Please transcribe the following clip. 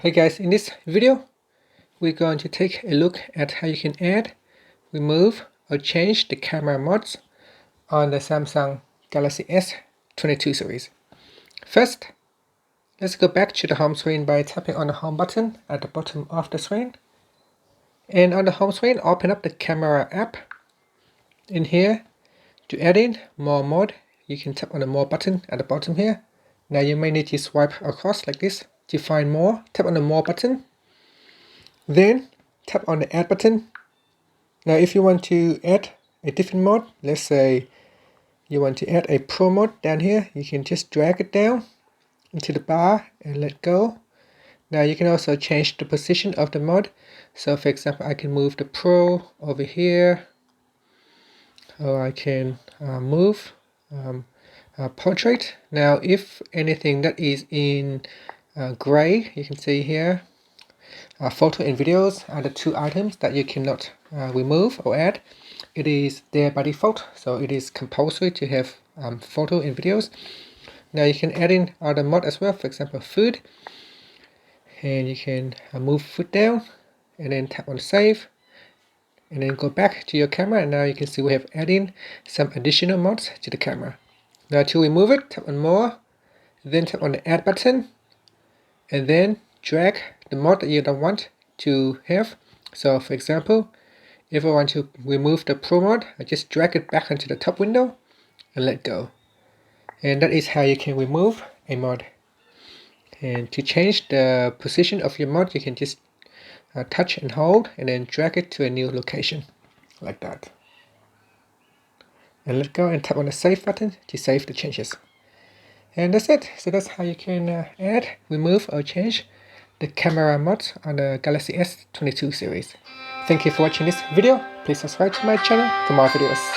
Hey guys, in this video we're going to take a look at how you can add, remove or change the camera mods on the Samsung Galaxy S22 series. First, let's go back to the home screen by tapping on the home button at the bottom of the screen. And on the home screen, open up the camera app. In here, to add in more mode, you can tap on the more button at the bottom here. Now you may need to swipe across like this to find more. Tap on the more button. Then tap on the add button. Now if you want to add a different mode, let's say you want to add a pro mode down here, you can just drag it down into the bar and let go. Now you can also change the position of the mode. So for example, I can move the pro over here, or I can move portrait. Now if anything that is in gray, you can see here, photo and videos are the two items that you cannot remove or add. It is there by default, so it is compulsory to have photo and videos. Now you can add in other mod as well, for example food, and you can move food down and then tap on save and then go back to your camera, and now you can see we have added in some additional mods to the camera. Now to remove it, tap on more, then tap on the add button and then drag the mod that you don't want to have. So for example, if I want to remove the pro mod, I just drag it back into the top window and let go. And that is how you can remove a mod. And to change the position of your mod, you can just touch and hold and then drag it to a new location like that. And let go and tap on the save button to save the changes. And that's it. So that's how you can add, remove or change the camera mods on the Galaxy S22 series. Thank you for watching this video. Please subscribe to my channel for more videos.